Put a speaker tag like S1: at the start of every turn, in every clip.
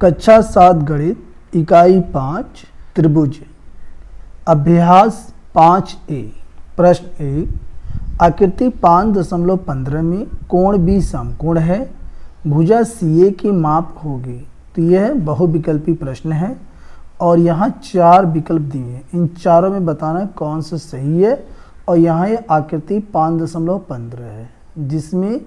S1: कक्षा 7 गणित इकाई 5 त्रिभुज अभ्यास 5A। प्रश्न 1, आकृति 5.15 में कोण B समकोण है, भुजा CA की माप होगी। तो यह बहुविकल्पी प्रश्न है और यहाँ 4 विकल्प दिए हैं। इन चारों में बताना है कौन सा सही है। और यहाँ ये आकृति 5.15 है जिसमें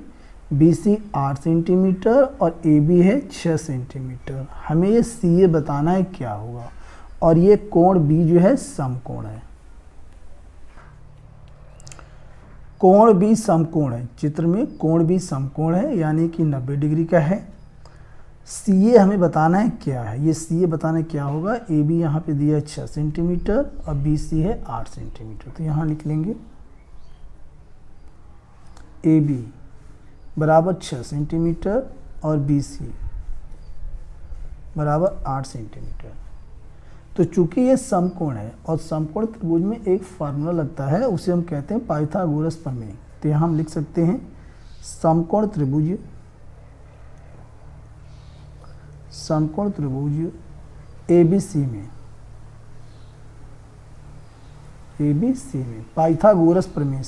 S1: BC 8 सेंटीमीटर और AB है 6 सेंटीमीटर। हमें ये CA बताना है क्या होगा। और ये कोण B जो है समकोण है। कोण B समकोण है, चित्र में कोण B समकोण है यानी कि 90 डिग्री का है। CA हमें बताना है क्या है, ये CA बताना क्या होगा। AB यहाँ पे दिया है 6 सेंटीमीटर और BC है 8 सेंटीमीटर। तो यहाँ लिख लेंगे AB बराबर 6 सेंटीमीटर और BC बराबर 8 सेंटीमीटर। तो चूंकि ये समकोण है और समकोण त्रिभुज में एक फार्मूला लगता है, उसे हम कहते हैं पाइथागोरस प्रमेय। तो यहाँ हम लिख सकते हैं समकोण त्रिभुज ABC में पाइथागोरस प्रमेय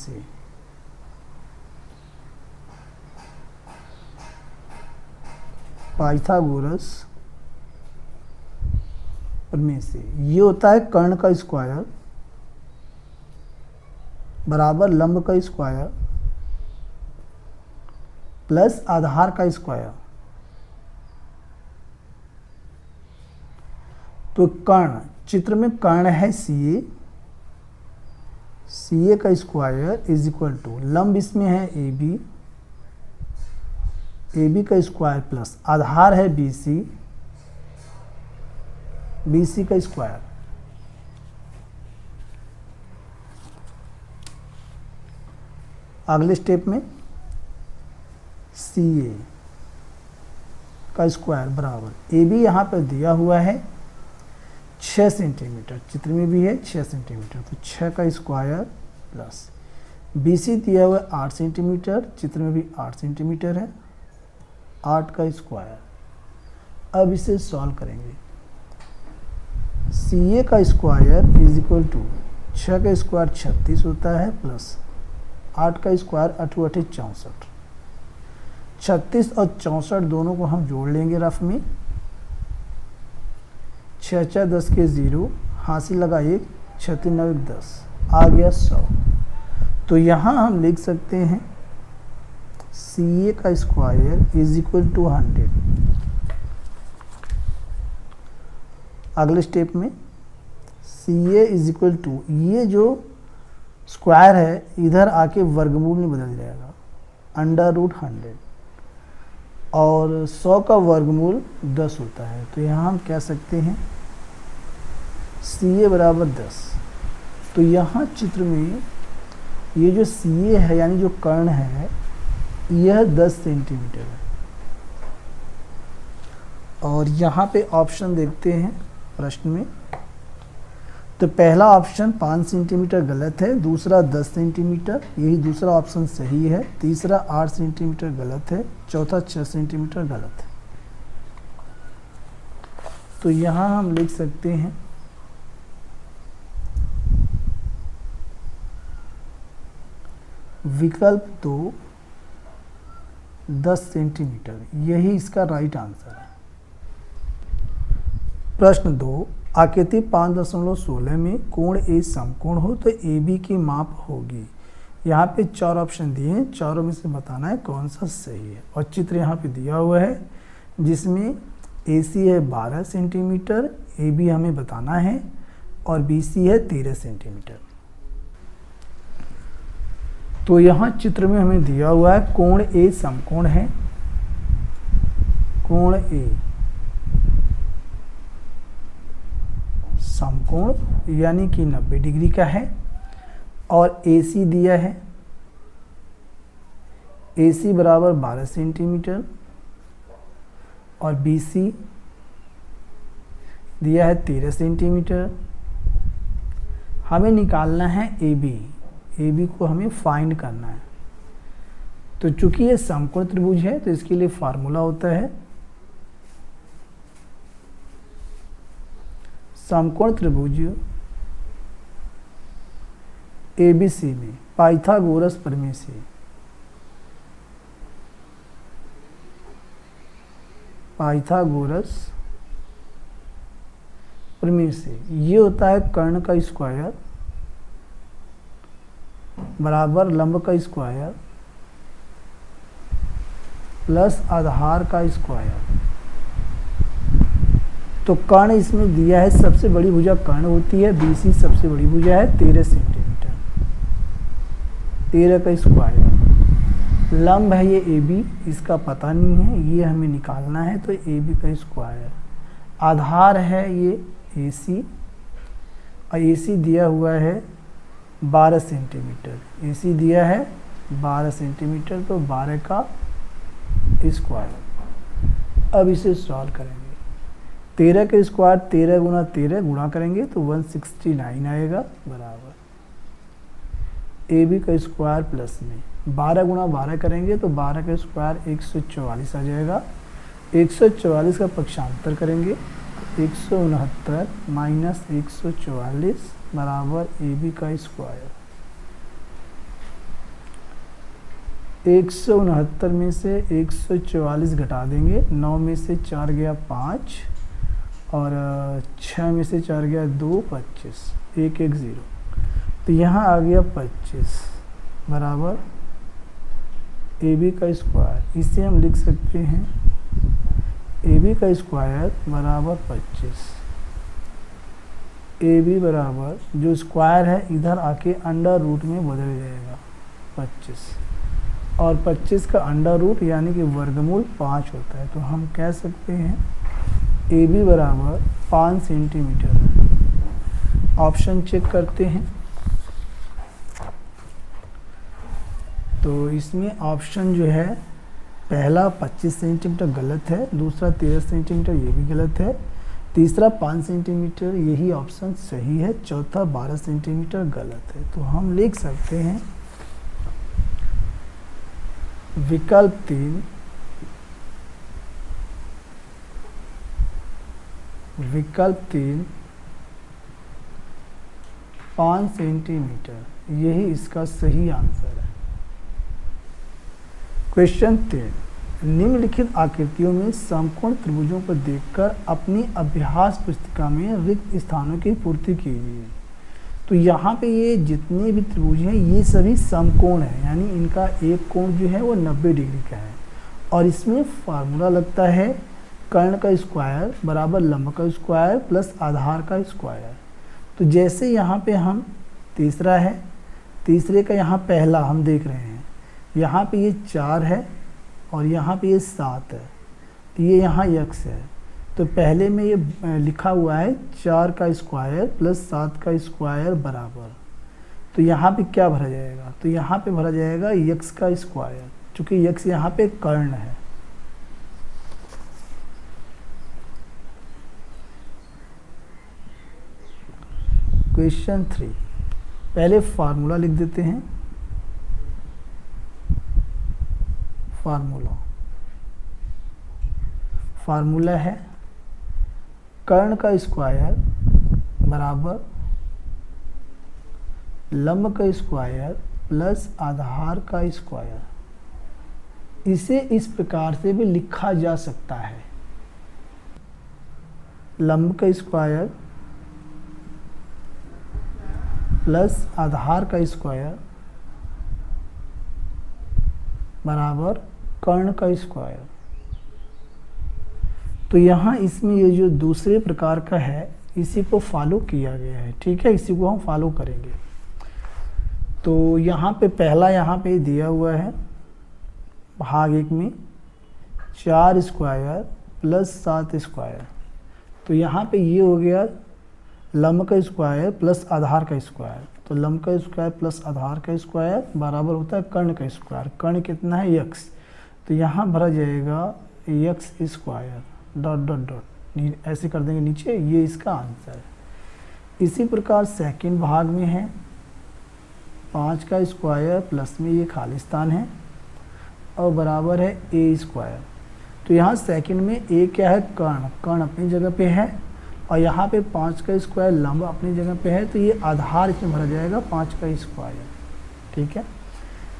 S1: से ये होता है कर्ण का स्क्वायर बराबर लंब का स्क्वायर प्लस आधार का स्क्वायर। तो कर्ण, चित्र में कर्ण है CA का स्क्वायर इज इक्वल टू लंब इसमें है AB का स्क्वायर प्लस आधार है BC का स्क्वायर। अगले स्टेप में CA का स्क्वायर बराबर AB यहाँ पर दिया हुआ है 6 सेंटीमीटर, चित्र में भी है 6 सेंटीमीटर। तो 6 का स्क्वायर प्लस BC दिया हुआ है 8 सेंटीमीटर, चित्र में भी 8 सेंटीमीटर है, 8 का स्क्वायर। अब इसे सॉल्व करेंगे। CA का स्क्वायर इज इक्वल टू 6 का स्क्वायर 36 होता है प्लस 8 का स्क्वायर 8 8 64। 36 और 64 दोनों को हम जोड़ लेंगे रफ में। 6 4 10 के 0, हासिल लगा 1, 36 9 10, आ गया 100। तो यहाँ हम लिख सकते हैं CA का स्क्वायर इज इक्वल टू 100। अगले स्टेप में CA इज इक्वल टू, ये जो स्क्वायर है इधर आके वर्गमूल में बदल जाएगा, √100 और 100 का वर्गमूल 10 होता है। तो यहाँ हम कह सकते हैं CA बराबर 10। तो यहाँ चित्र में ये जो CA है यानी जो कर्ण है यह 10 सेंटीमीटर है। और यहाँ पे ऑप्शन देखते हैं प्रश्न में। तो पहला ऑप्शन 5 सेंटीमीटर गलत है, दूसरा 10 सेंटीमीटर, यही दूसरा ऑप्शन सही है, तीसरा 8 सेंटीमीटर गलत है, चौथा 6 सेंटीमीटर गलत है। तो यहाँ हम लिख सकते हैं विकल्प 2 10 सेंटीमीटर, यही इसका राइट आंसर है। प्रश्न 2, आकृति 5.16 में कोण A समकोण हो तो AB की माप होगी। यहाँ पे 4 ऑप्शन दिए हैं, चारों में से बताना है कौन सा सही है। और चित्र यहाँ पे दिया हुआ है जिसमें AC है 12 सेंटीमीटर, AB हमें बताना है और BC है 13 सेंटीमीटर। तो यहाँ चित्र में हमें दिया हुआ है कोण A समकोण है, कोण A समकोण यानी कि 90 डिग्री का है और AC दिया है, AC बराबर 12 सेंटीमीटर और BC दिया है 13 सेंटीमीटर। हमें निकालना है AB को हमें फाइंड करना है। तो चूंकि ये समकोण त्रिभुज है तो इसके लिए फार्मूला होता है समकोण त्रिभुज एबीसी में पाइथागोरस प्रमेय से ये होता है कर्ण का स्क्वायर बराबर लंब का स्क्वायर प्लस आधार का स्क्वायर। तो कर्ण इसमें दिया है, सबसे बड़ी भुजा कर्ण होती है, बीसी सबसे बड़ी भुजा है 13 सेंटीमीटर, 13 का स्क्वायर। लंब है ये ए बी, इसका पता नहीं है, ये हमें निकालना है, तो ए बी का स्क्वायर। आधार है ये ए सी, और ए सी दिया हुआ है 12 सेंटीमीटर, ए सी दिया है 12 सेंटीमीटर, तो 12 का स्क्वायर। अब इसे सॉल्व करेंगे, 13 का स्क्वायर 13 गुना 13 गुणा करेंगे तो 169 आएगा, बराबर ए बी का स्क्वायर प्लस में 12 गुना 12 करेंगे तो 12 का स्क्वायर 144 आ जाएगा। 144 का पक्षांतर करेंगे, 169 माइनस 144 बराबर ए बी का स्क्वायर। 169 में से 144 घटा देंगे, 9 में से 4 गया 5 और 6 में से 4 गया 2, 25, 110, तो यहाँ आ गया 25 बराबर ए बी का स्क्वायर। इसे हम लिख सकते हैं ए बी का स्क्वायर बराबर 25। ए बी बराबर जो स्क्वायर है इधर आके अंडर रूट में बदल जाएगा 25, और 25 का अंडर रूट यानी कि वर्गमूल 5 होता है, तो हम कह सकते हैं ए बी बराबर 5 सेंटीमीटर। ऑप्शन चेक करते हैं, तो इसमें ऑप्शन जो है पहला 25 सेंटीमीटर गलत है, दूसरा 13 सेंटीमीटर ये भी गलत है, तीसरा 5 सेंटीमीटर यही ऑप्शन सही है, चौथा 12 सेंटीमीटर गलत है। तो हम लिख सकते हैं विकल्प 3 5 सेंटीमीटर यही इसका सही आंसर है। क्वेश्चन 3, निम्नलिखित आकृतियों में समकोण त्रिभुजों को देखकर अपनी अभ्यास पुस्तिका में रिक्त स्थानों की पूर्ति कीजिए। तो यहाँ पे ये जितने भी त्रिभुज हैं ये सभी समकोण हैं, यानी इनका एक कोण जो है वो 90 डिग्री का है, और इसमें फार्मूला लगता है कर्ण का स्क्वायर बराबर लंब का स्क्वायर प्लस आधार का स्क्वायर। तो जैसे यहाँ पे हम तीसरा है, तीसरे का यहाँ पहला हम देख रहे हैं, यहाँ पे ये 4 है और यहाँ पे ये 7 है, तो ये यहाँ x है, तो पहले में ये लिखा हुआ है 4 का स्क्वायर प्लस 7 का स्क्वायर बराबर, तो यहाँ पे क्या भरा जाएगा, तो यहाँ पे भरा जाएगा x का स्क्वायर, चूँकि x यहाँ पे कर्ण है। क्वेश्चन 3, पहले फार्मूला लिख देते हैं। फार्मूला है कर्ण का स्क्वायर बराबर लंब का स्क्वायर प्लस आधार का स्क्वायर। इसे इस प्रकार से भी लिखा जा सकता है, लंब का स्क्वायर प्लस आधार का स्क्वायर बराबर कर्ण का स्क्वायर। तो यहाँ इसमें ये जो दूसरे प्रकार का है इसी को फॉलो किया गया है, ठीक है, इसी को हम फॉलो करेंगे। तो यहाँ पे पहला यहाँ पे दिया हुआ है भाग 1 में 4 स्क्वायर प्लस 7 स्क्वायर, तो यहाँ पे ये हो गया लंब का स्क्वायर प्लस आधार का स्क्वायर। तो लंब का स्क्वायर प्लस आधार का स्क्वायर बराबर होता है कर्ण का स्क्वायर। कर्ण कितना है x, तो यहाँ भरा जाएगा x square dot dot dot, ऐसे कर देंगे नीचे, ये इसका आंसर है। इसी प्रकार सेकंड भाग में है 5 का स्क्वायर प्लस में ये खालिस्तान है और बराबर है a स्क्वायर। तो यहाँ सेकंड में a क्या है, कर्ण, कर्ण अपनी जगह पे है, और यहाँ पे 5 का स्क्वायर लंब अपनी जगह पे है, तो ये आधार इसमें भरा जाएगा 5 का स्क्वायर। ठीक है,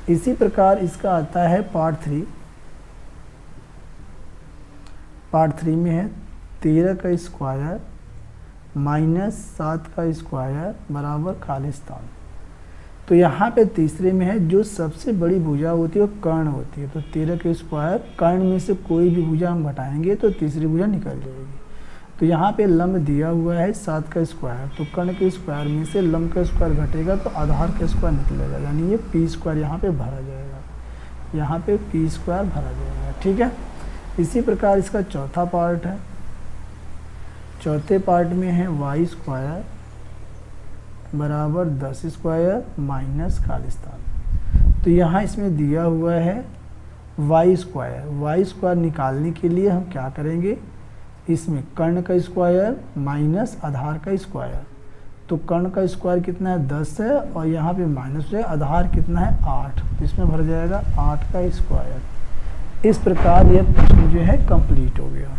S1: इसी प्रकार इसका आता है पार्ट 3। पार्ट 3 में है 13 का स्क्वायर माइनस 7 का स्क्वायर बराबर खालिस्तान। तो यहाँ पे तीसरे में है जो सबसे बड़ी भुजा होती है वो कर्ण होती है, तो 13 के स्क्वायर कर्ण में से कोई भी भुजा हम घटाएंगे तो तीसरी भुजा निकल जाएगी। तो यहाँ पे लंब दिया हुआ है 7 का स्क्वायर, तो कर्ण के स्क्वायर में से लंब का स्क्वायर घटेगा तो आधार का स्क्वायर निकलेगा, यानी ये पी स्क्वायर यहाँ पे भरा जाएगा, यहाँ पे पी स्क्वायर भरा जाएगा। ठीक है, इसी प्रकार इसका चौथा पार्ट है। चौथे पार्ट में है वाई स्क्वायर बराबर 10 स्क्वायर माइनस खालिस्तान। तो यहाँ इसमें दिया हुआ है वाई स्क्वायर। वाई स्क्वायर निकालने के लिए हम क्या करेंगे, इसमें कर्ण का स्क्वायर माइनस आधार का स्क्वायर। तो कर्ण का स्क्वायर कितना है 10 है और यहाँ पे माइनस है, आधार कितना है 8, तो इसमें भर जाएगा 8 का स्क्वायर। इस प्रकार यह प्रश्न जो है कंप्लीट हो गया।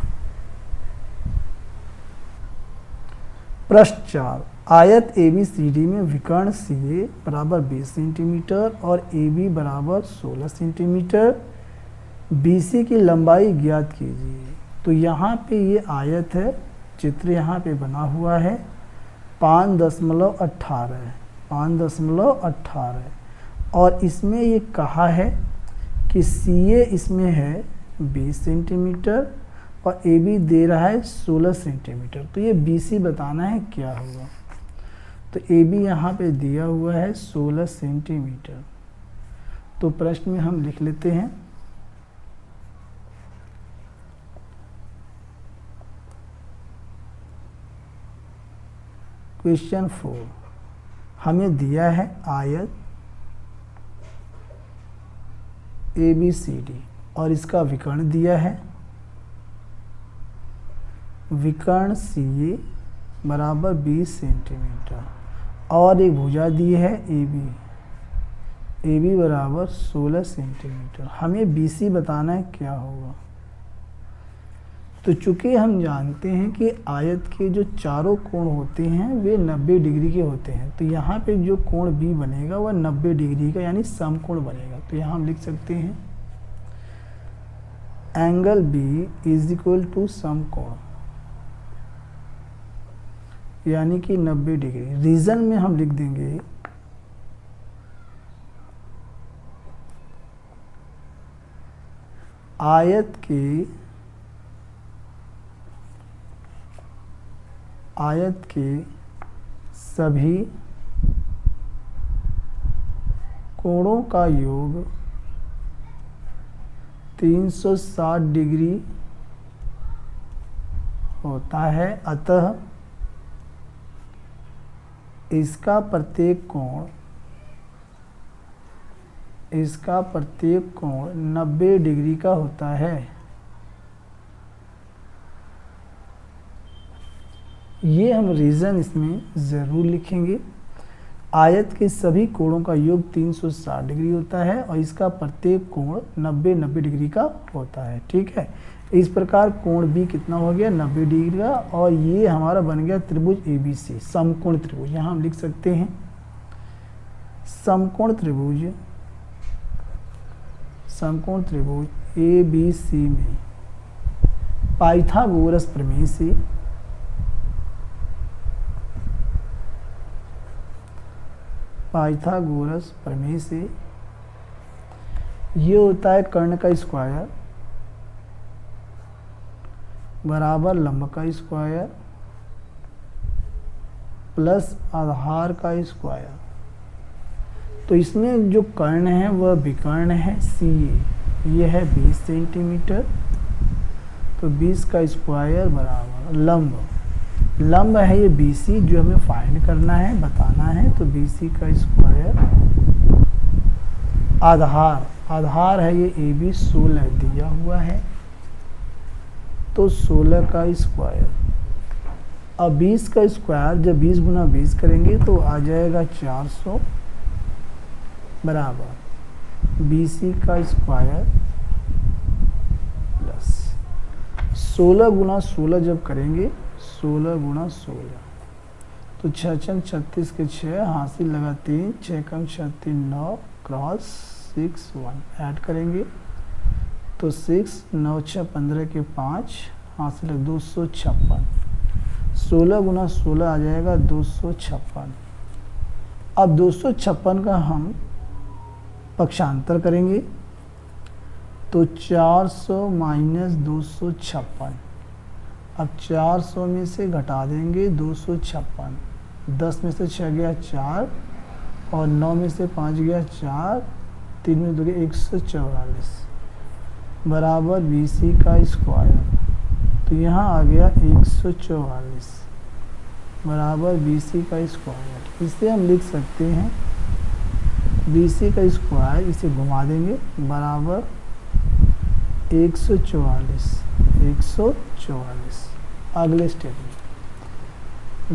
S1: प्रश्न 4, आयत ABCD में विकर्ण CA बराबर 20 सेंटीमीटर और AB बराबर 16 सेंटीमीटर, BC की लंबाई ज्ञात कीजिए। तो यहाँ पे ये आयत है, चित्र यहाँ पे बना हुआ है 5.18 है, 5.18, और इसमें ये कहा है कि CA इसमें है 20 सेंटीमीटर और AB दे रहा है 16 सेंटीमीटर। तो ये BC बताना है क्या होगा। तो AB यहाँ पे दिया हुआ है 16 सेंटीमीटर। तो प्रश्न में हम लिख लेते हैं क्वेश्चन 4, हमें दिया है आयत ABCD और इसका विकर्ण दिया है, विकर्ण CA बराबर 20 सेंटीमीटर और एक भुजा दी है AB बराबर 16 सेंटीमीटर। हमें BC बताना है क्या होगा। तो चूंकि हम जानते हैं कि आयत के जो चारों कोण होते हैं वे 90 डिग्री के होते हैं, तो यहाँ पे जो कोण B बनेगा वह 90 डिग्री का यानी समकोण बनेगा। तो यहाँ हम लिख सकते हैं angle B is equal to समकोण, यानी कि 90 डिग्री। रीजन में हम लिख देंगे आयत के सभी कोणों का योग 360 डिग्री होता है, अतः इसका प्रत्येक कोण 90 डिग्री का होता है। ये हम रीज़न इसमें ज़रूर लिखेंगे। आयत के सभी कोणों का योग 360 डिग्री होता है और इसका प्रत्येक कोण 90 डिग्री का होता है। ठीक है, इस प्रकार कोण B कितना हो गया 90 डिग्री का, और ये हमारा बन गया त्रिभुज ABC, समकोण त्रिभुज। यहाँ हम लिख सकते हैं समकोण त्रिभुज ABC में पाइथागोरस प्रमेय से ये होता है कर्ण का स्क्वायर बराबर लंब का स्क्वायर प्लस आधार का स्क्वायर। तो इसमें जो कर्ण है वह विकर्ण है CA, ये है 20 सेंटीमीटर, तो 20 का स्क्वायर बराबर लंब है ये BC जो हमें फाइंड करना है, बताना है। तो BC का स्क्वायर, आधार है ये AB 16 दिया हुआ है, तो 16 का स्क्वायर। अब 20 का स्क्वायर जब 20 गुना 20 करेंगे तो आ जाएगा 400 बराबर BC का स्क्वायर प्लस 16 गुना 16 जब करेंगे 16 गुणा 16, तो 6 छक 36 के 6, हासिल लगा 3, 6 कम 36 9 क्रॉस 6 1 ऐड करेंगे तो 6 9 6 15 के 5, हासिल लगा 256, 16 गुना 16 आ जाएगा 256। अब 256 का हम पक्षांतर करेंगे तो 400 माइनस 256, अब 400 में से घटा देंगे 256, 10 में से 6 गया 4 और 9 में से 5 गया 4, 3 में 2 गया 144 बराबर BC का स्क्वायर, तो यहाँ आ गया 144 बराबर BC का स्क्वायर। इसे हम लिख सकते हैं BC का स्क्वायर, इसे घुमा देंगे बराबर 144। अगले स्टेप में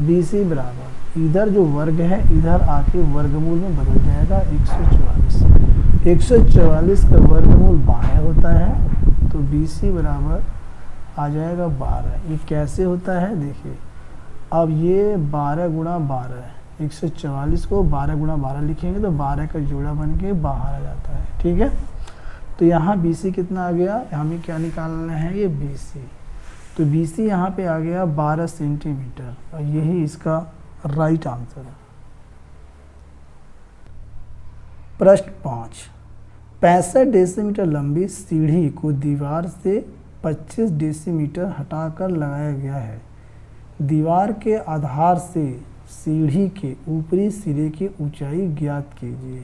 S1: BC बराबर इधर जो वर्ग है इधर आके वर्गमूल में बदल जाएगा 144। 144 का वर्गमूल 12 होता है, तो BC बराबर आ जाएगा 12। ये कैसे होता है देखिए, अब ये 12 गुणा 12 है, 144 को 12 गुणा 12 लिखेंगे तो 12 का जोड़ा बन के बाहर आ जाता है। ठीक है, तो यहाँ BC कितना आ गया, हमें क्या निकालना है, ये BC, तो BC यहाँ पे आ गया 12 सेंटीमीटर और यही इसका राइट आंसर है। प्रश्न 5, 65 डेसीमीटर लंबी सीढ़ी को दीवार से 25 डेसीमीटर हटाकर लगाया गया है। दीवार के आधार से सीढ़ी के ऊपरी सिरे की ऊंचाई ज्ञात कीजिए।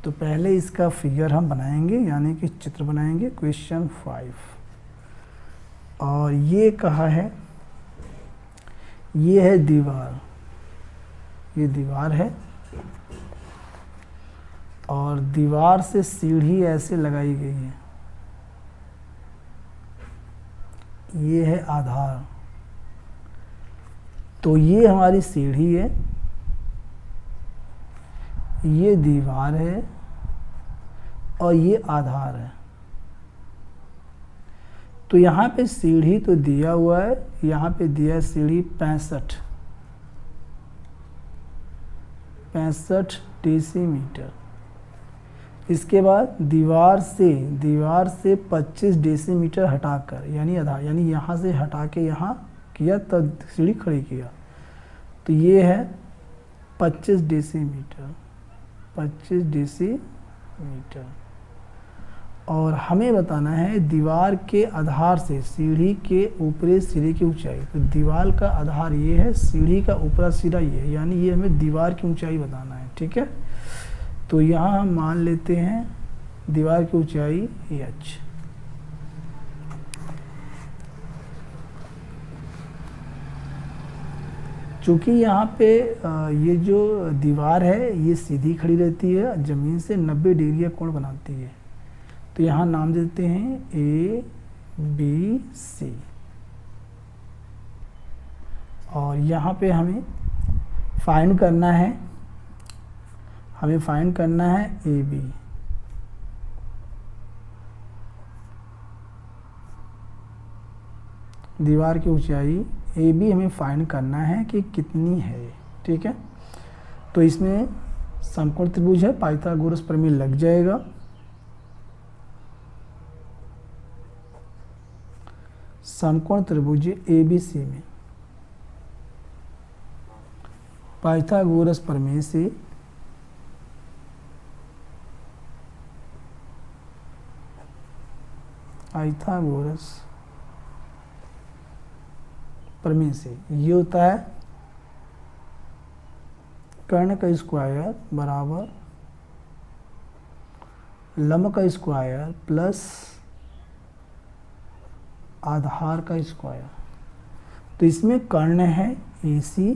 S1: तो पहले इसका फिगर हम बनाएंगे, यानी कि चित्र बनाएंगे। क्वेश्चन 5, और ये कहा है, ये है दीवार, ये दीवार है और दीवार से सीढ़ी ऐसे लगाई गई है, ये है आधार, तो ये हमारी सीढ़ी है, ये दीवार है और ये आधार है। तो यहाँ पे सीढ़ी तो दिया हुआ है, यहाँ पे दिया है सीढ़ी 65 डेसीमीटर। इसके बाद दीवार से 25 डेसीमीटर हटाकर, यानी आधार, यानी यहाँ से हटा के यहाँ किया तब सीढ़ी खड़ी किया, तो ये है 25 डेसीमीटर, 25 डेसीमीटर। और हमें बताना है दीवार के आधार से सीढ़ी के ऊपरी सिरे की ऊंचाई। तो दीवार का आधार ये है, सीढ़ी का ऊपरा सिरा ये है, यानी ये हमें दीवार की ऊंचाई बताना है। ठीक है, तो यहाँ हम मान लेते हैं दीवार की ऊंचाई h। चूँकि यहाँ पे ये जो दीवार है ये सीधी खड़ी रहती है, ज़मीन से 90 डिग्री का कोण बनाती है, तो यहाँ नाम देते हैं ABC। और यहाँ पे हमें फाइंड करना है, AB। दीवार की ऊंचाई AB हमें फाइंड करना है कि कितनी है। ठीक है, तो इसमें समकोण त्रिभुज है, पाइथागोरस प्रमेय लग जाएगा। समकोण त्रिभुज ABC में पाइथागोरस प्रमेय से ये होता है कर्ण का स्क्वायर बराबर लंब का स्क्वायर प्लस आधार का स्क्वायर। तो इसमें कर्ण है AC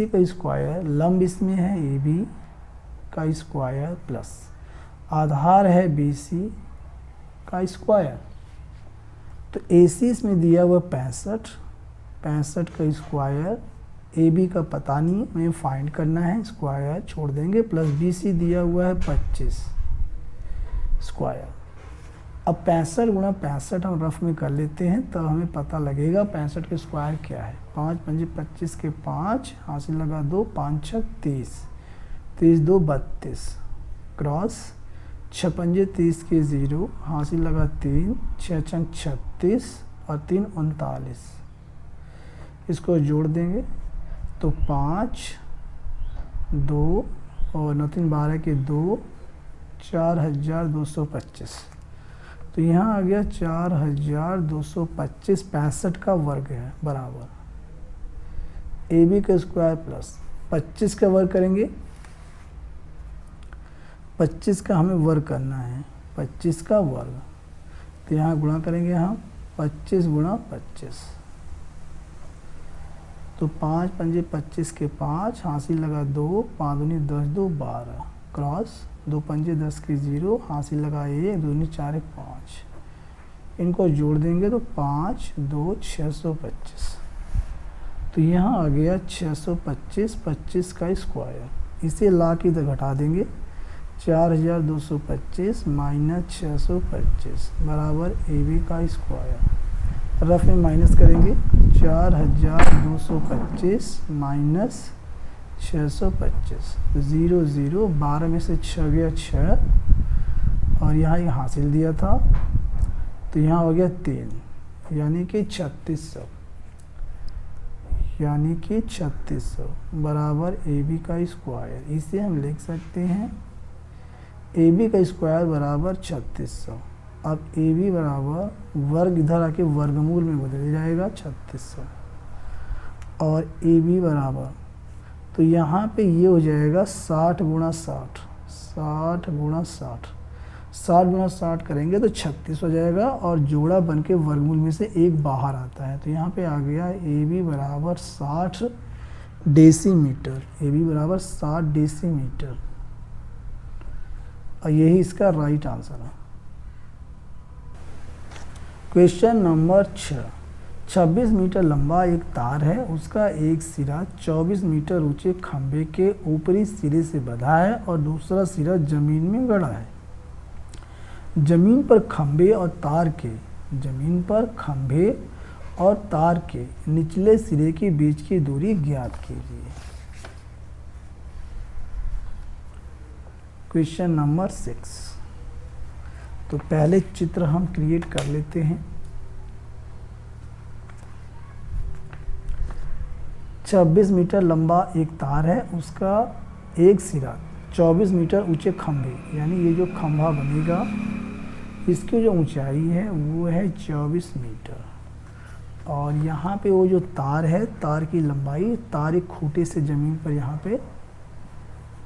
S1: का स्क्वायर, लंब इसमें है AB का स्क्वायर प्लस आधार है BC का स्क्वायर। तो AC इसमें दिया हुआ 65 का स्क्वायर, AB का पता नहीं, हमें फाइंड करना है, स्क्वायर छोड़ देंगे, प्लस BC दिया हुआ है 25 स्क्वायर। अब 65 गुणा 65 हम रफ में कर लेते हैं, तब हमें पता लगेगा 65 के स्क्वायर क्या है। 5 पंजे 25 के 5, हासिल लगा 2, 5 6 30, 30 2 32, क्रॉस 6 पंजे 30 के 0, हासिल लगा 3, 6 छंग 36 और 3 39। इसको जोड़ देंगे तो 5 2 और 9 3 12 के 2, 4225। तो यहाँ आ गया 4225 65 का वर्ग है बराबर AB का स्क्वायर प्लस 25 का वर्ग करेंगे। 25 का हमें वर्ग करना है, 25 का वर्ग, तो यहाँ गुणा करेंगे हम 25 गुणा 25, तो 5 पंजे 25 के 5, हासिल लगा 2, 5 दूनी 10 2 12, क्रॉस 2 पंजे 10 के 0, हासिल लगा 1, 2 दूनी 4 1 5। इनको जोड़ देंगे तो 5 2 625। तो यहाँ आ गया 625 25 का स्क्वायर। इसे ला के इधर घटा देंगे, 4225 माइनस 625 बराबर AB का स्क्वायर। रफ में माइनस करेंगे, 4225 माइनस 625, 0 0, 12 में से 6 गया 6, और यहाँ ये हासिल दिया था तो यहाँ हो गया 3, यानी कि 3600, यानी कि 3600 बराबर AB का स्क्वायर। इसे हम लिख सकते हैं AB का स्क्वायर बराबर 3600। अब AB बराबर वर्ग इधर आके वर्गमूल में बदल जाएगा 3600, और AB बराबर, तो यहाँ पे ये हो जाएगा 60 गुणा 60, 60 गुणा 60, 60 गुणा 60 करेंगे तो 36 हो जाएगा, और जोड़ा बन के वर्गमूल में से एक बाहर आता है। तो यहाँ पे आ गया AB बराबर 60 डेसीमीटर, AB बराबर 60 डेसीमीटर, और यही इसका राइट आंसर है। क्वेश्चन नंबर 6, 26 मीटर लंबा एक तार है, उसका एक सिरा 24 मीटर ऊंचे खंभे के ऊपरी सिरे से बंधा है और दूसरा सिरा जमीन में गड़ा है। जमीन पर खंभे और तार के निचले सिरे के बीच की दूरी ज्ञात कीजिए। क्वेश्चन नंबर 6, तो पहले चित्र हम क्रिएट कर लेते हैं। 26 मीटर लंबा एक तार है, उसका एक सिरा 24 मीटर ऊंचे खंभे, यानी ये जो खंभा बनेगा इसकी जो ऊंचाई है वो है 24 मीटर, और यहाँ पे वो जो तार है, तार की लंबाई, तार एक खूंटे से ज़मीन पर यहाँ पे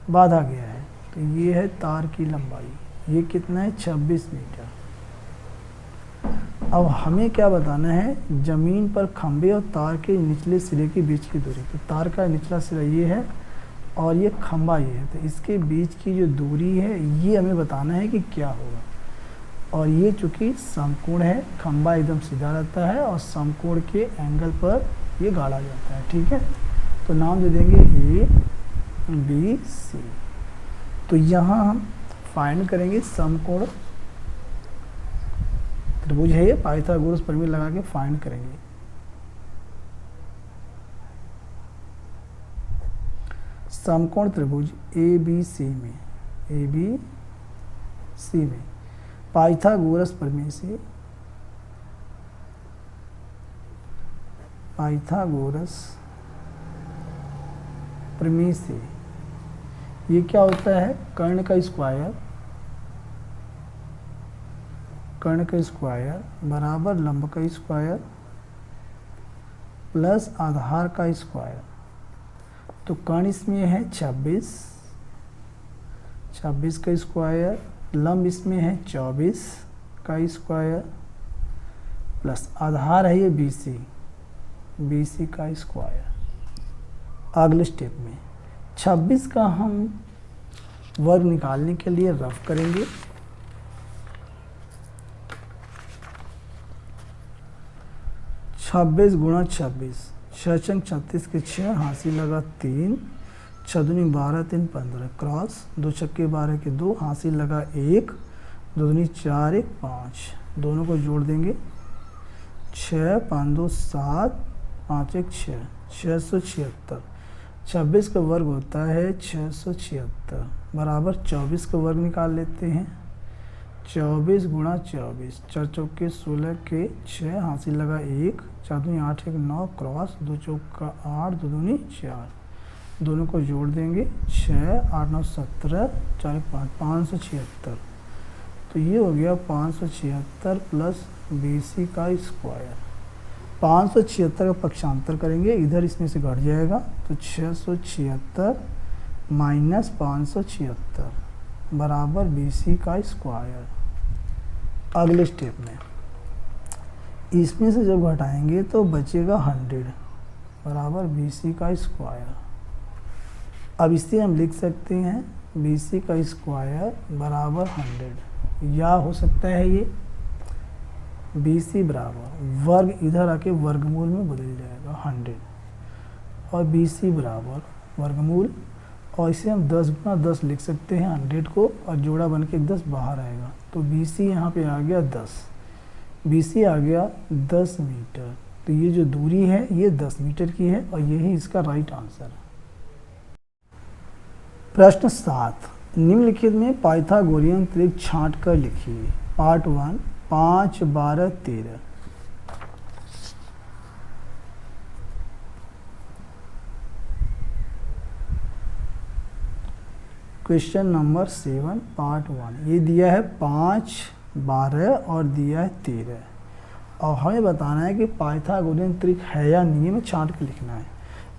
S1: बांधा गया है, तो ये है तार की लंबाई। ये कितना है 26 मीटर। अब हमें क्या बताना है, ज़मीन पर खंभे और तार के निचले सिरे के बीच की दूरी। तो तार का निचला सिरा ये है और ये खंभा ये है, तो इसके बीच की जो दूरी है ये हमें बताना है कि क्या होगा। और ये चूँकि समकोण है, खंभा एकदम सीधा रहता है और समकोण के एंगल पर ये गाड़ा जाता है, ठीक है। तो नाम दे देंगे ABC। तो यहाँ हम फाइंड करेंगे समकोण त्रिभुज है, पाइथागोरस प्रमेय लगा के फाइंड करेंगे। समकोण त्रिभुज ABC में पाइथागोरस प्रमेय से ये क्या होता है, कर्ण का स्क्वायर बराबर लंब का स्क्वायर प्लस आधार का स्क्वायर। तो कर्ण इसमें है 26 का स्क्वायर, लंब इसमें है 24 का स्क्वायर, प्लस आधार है ये BC का स्क्वायर। अगले स्टेप में 26 का हम वर्ग निकालने के लिए रफ करेंगे। 26 गुणा 26, 6 छंग 36 के 6, हासिल लगा 3, 6 दूनी 12 3 15, क्रॉस 2 छक्के 12 के 2, हासिल लगा 1, 2 दूनी 4 1 5, दोनों को जोड़ देंगे 6 5 2 7 5 1 6, 676। 26 का वर्ग होता है 676 बराबर 24 का वर्ग निकाल लेते हैं। 24 गुणा 24, 4 चौके 16 के 6, हासिल लगा 1, 4 दूनी 8 1 9 क्रॉस 2 चौका 8 2 दूनी 4, दोनों को जोड़ देंगे 6 8 9 17 4 5 576। तो ये हो गया 576 प्लस BC का स्क्वायर। 576 का पक्षांतर करेंगे, इधर इसमें से घट जाएगा तो 676 माइनस 576 बराबर BC का स्क्वायर। अगले स्टेप में इसमें से जब घटाएंगे तो बचेगा 100 बराबर BC का स्क्वायर। अब इसे हम लिख सकते हैं BC का स्क्वायर बराबर 100, या हो सकता है ये BC बराबर वर्ग इधर आके वर्गमूल में बदल जाएगा 100 और BC बराबर वर्गमूल, और इसे हम 10 गुना 10 लिख सकते हैं 100 को, और जोड़ा बन के 10 बाहर आएगा तो BC यहाँ पे आ गया 10, BC आ गया 10 मीटर। तो ये जो दूरी है ये 10 मीटर की है और यही इसका राइट आंसर है। प्रश्न 7, निम्नलिखित में पाइथागोरियन त्रिक छांट कर लिखिए। पार्ट 1 5 12 13। क्वेश्चन नंबर 7 पार्ट 1, ये दिया है 5 12 और दिया है 13 और हमें बताना है कि पाइथागोरियन त्रिक है या नहीं है, में छांट के लिखना है।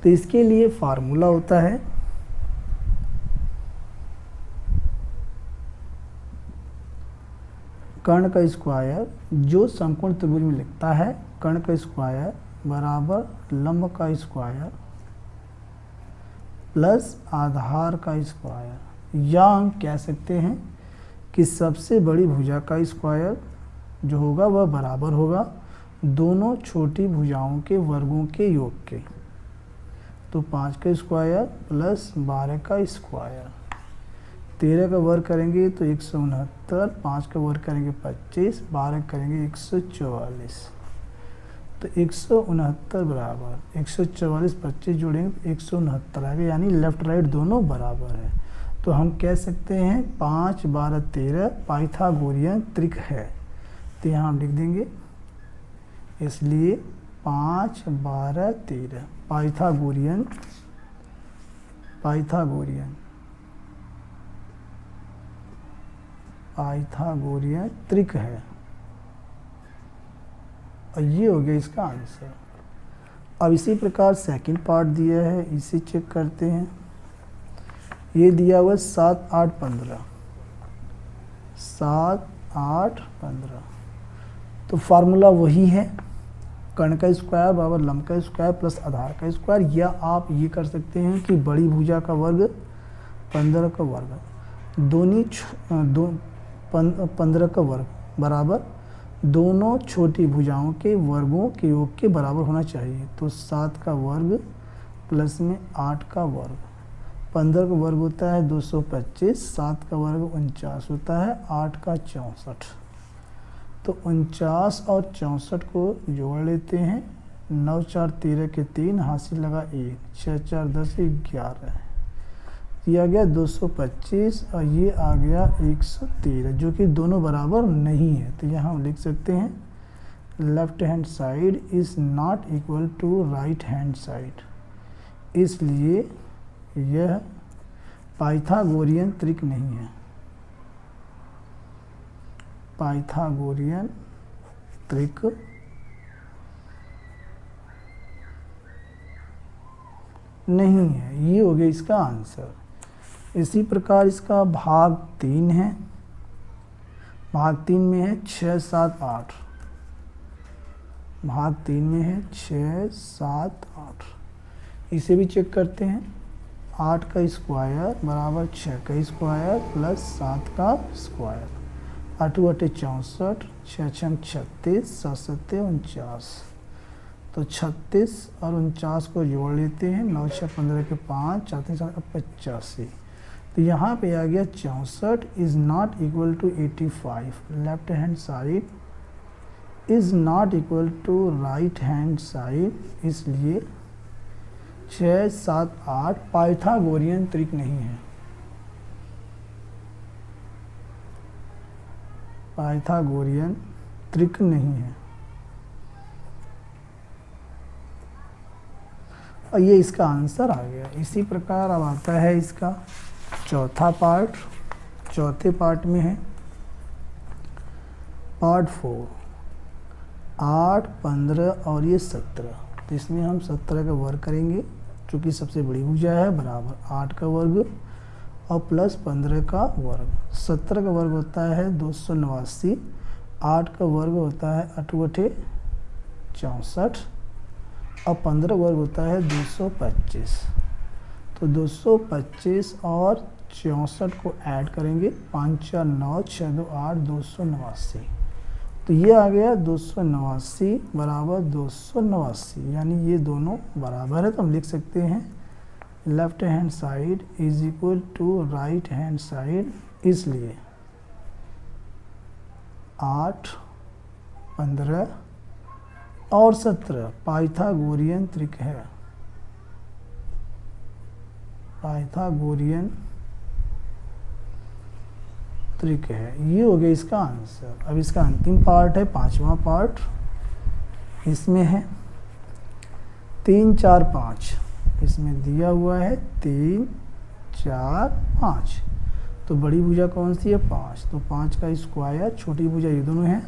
S1: तो इसके लिए फार्मूला होता है कर्ण का स्क्वायर, जो समकोण त्रिभुज में लिखता है कर्ण का स्क्वायर बराबर लंब का स्क्वायर प्लस आधार का स्क्वायर, या हम कह सकते हैं कि सबसे बड़ी भुजा का स्क्वायर जो होगा वह बराबर होगा दोनों छोटी भुजाओं के वर्गों के योग के। तो 5 का स्क्वायर प्लस 12 का स्क्वायर, 13 का वर्ग करेंगे तो 169, 5 का वर्ग करेंगे 25, 12 करेंगे 144। तो 169 बराबर 144, 25 जोड़ेंगे तो 169 आएगा, यानी लेफ्ट राइट दोनों बराबर है। तो हम कह सकते हैं 5 12 13 पाइथागोरियन त्रिक है। तो यहाँ हम लिख देंगे, इसलिए 5 12 13 पाइथागोरियन त्रिक है, और ये हो गया इसका आंसर। अब इसी प्रकार सेकंड पार्ट दिया है, इसे चेक करते हैं। ये दिया हुआ 7 8 15, 7 8 15। तो फार्मूला वही है कर्ण का स्क्वायर बराबर लंब का स्क्वायर प्लस आधार का स्क्वायर, या आप ये कर सकते हैं कि बड़ी भुजा का वर्ग 15 का वर्ग, दोनों 15 का वर्ग बराबर दोनों छोटी भुजाओं के वर्गों के योग के बराबर होना चाहिए। तो 7 का वर्ग प्लस में 8 का वर्ग, 15 का वर्ग होता है 225, 7 का वर्ग 49 होता है, 8 का 64। तो 49 और 64 को जोड़ लेते हैं, 9 4 13 के 3, हासिल लगा 1, 6 4 10 11, ये आ गया 225 और ये आ गया 113, जो कि दोनों बराबर नहीं है। तो यहाँ हम लिख सकते हैं left hand side is not equal to right hand side, इसलिए यह पाइथागोरियन त्रिक नहीं है। पाइथागोरियन त्रिक नहीं है, ये हो गया इसका आंसर। इसी प्रकार इसका भाग 3 है, भाग 3 में है 6 7 8, भाग 3 में है 6 7 8, इसे भी चेक करते हैं। 8 का स्क्वायर बराबर 6 का स्क्वायर प्लस 7 का स्क्वायर, 8 8 64, 6 6 36, 7 7 49। तो 36 और 49 को जोड़ लेते हैं, 9 6 15 के 5, 4 3 7 85। तो यहाँ पे आ गया 64 is not equal to 85, left hand side is not equal to right hand side, इसलिए 6, 7, 8 पाइथागोरियन त्रिक नहीं है। पाइथागोरियन त्रिक नहीं है। और ये इसका आंसर आ गया। इसी प्रकार अब आता है इसका चौथा पार्ट। चौथे पार्ट में है पार्ट 4, 8, 15 और ये 17। तो इसमें हम 17 का वर्ग करेंगे, चूँकि सबसे बड़ी भुजा है, बराबर 8 का वर्ग और प्लस 15 का वर्ग। 17 का वर्ग होता है 289, 8 का वर्ग होता है 8 × 64 और 15 वर्ग होता है 225। तो 225 और 64 को ऐड करेंगे, 5 4 9 6 2 8 289। तो ये आ गया 289 बराबर 289, यानी ये दोनों बराबर है। तो हम लिख सकते हैं left hand side is equal to right hand side, इसलिए 8, 15 और 17 पाइथागोरियन त्रिक है। पाइथागोरियन त्रिक है। ये हो गया इसका आंसर। अब इसका अंतिम पार्ट है, पांचवा पार्ट। इसमें है 3, 4, 5। इसमें दिया हुआ है 3, 4, 5। तो बड़ी भुजा कौन सी है? 5। तो 5 का स्क्वायर, छोटी भुजा ये दोनों है,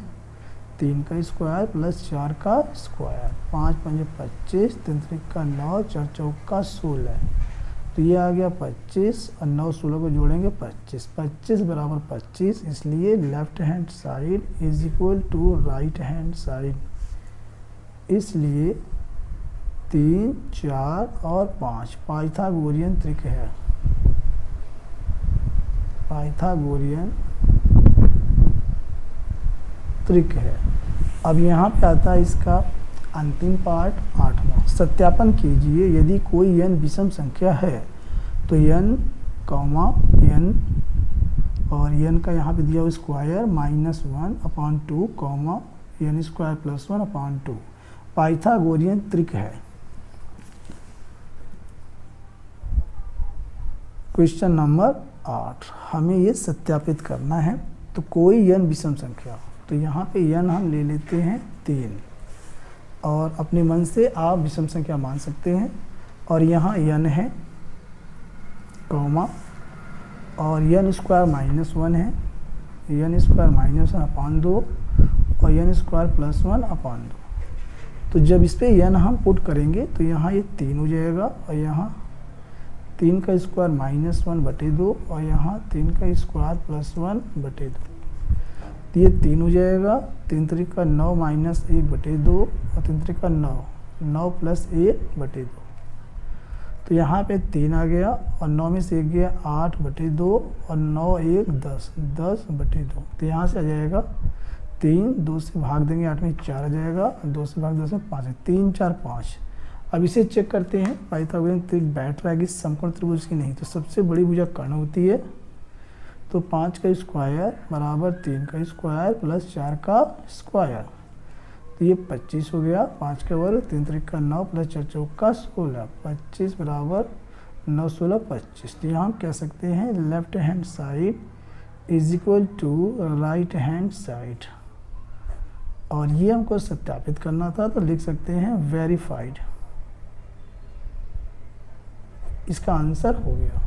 S1: 3 का स्क्वायर प्लस 4 का स्क्वायर। 5 5 25, 3 3 का 9, 4 4 का 16। तो ये आ गया 25 और 9 16 को जोड़ेंगे 25। 25 बराबर 25, इसलिए left hand side is equal to right hand side, इसलिए 3, 4 और 5 पाइथागोरियन त्रिक है। पाइथागोरियन त्रिक है। अब यहाँ पे आता है इसका अंतिम पार्ट, 8वां। सत्यापन कीजिए यदि कोई n विषम संख्या है तो n, n और n का यहाँ पे दिया हुआ square -1/2, n square plus 1/2 Pythagorean त्रिक है। क्वेश्चन नंबर 8, हमें ये सत्यापित करना है। तो कोई n विषम संख्या, तो यहाँ पे n हम ले लेते हैं 3, और अपने मन से आप विषम संख्या मान सकते हैं। और यहाँ n है, कॉमा, और n स्क्वायर -1 है, n स्क्वायर -1/2 और n स्क्वायर प्लस 1/2। तो जब इस पे n हम पुट करेंगे तो यहाँ ये 3 हो जाएगा, और यहाँ 3 का स्क्वायर -1/2 और यहाँ 3 का स्क्वायर प्लस 1/2। तो ये 3 हो जाएगा, 3 3 का 9 -1/2 और 3 3 का 9, 9 प्लस 1/2। तो यहाँ पे 3 आ गया और 9 में से 1 गया 8/2 और 9 1 10, 10/2। तो यहाँ से आ जाएगा 3, 2 से भाग देंगे 8 में 4 आ जाएगा, 2 से भाग 2 से 5 है, 3 4 5। अब इसे चेक करते हैं पाइथागोरियन त्रिक बैठ रहा है कि समकोण त्रिभुज की नहीं। तो सबसे बड़ी भुजा कर्ण होती है, तो 5 का स्क्वायर बराबर 3 का स्क्वायर प्लस 4 का स्क्वायर। तो ये 25 हो गया, 5 का वर्ग, 3 3 का 9 प्लस 4 4 का 16। 25 बराबर 9 16 25। तो यहाँ हम कह सकते हैं left hand side is equal to right hand side. और ये हमको सत्यापित करना था, तो लिख सकते हैं वेरीफाइड। इसका आंसर हो गया।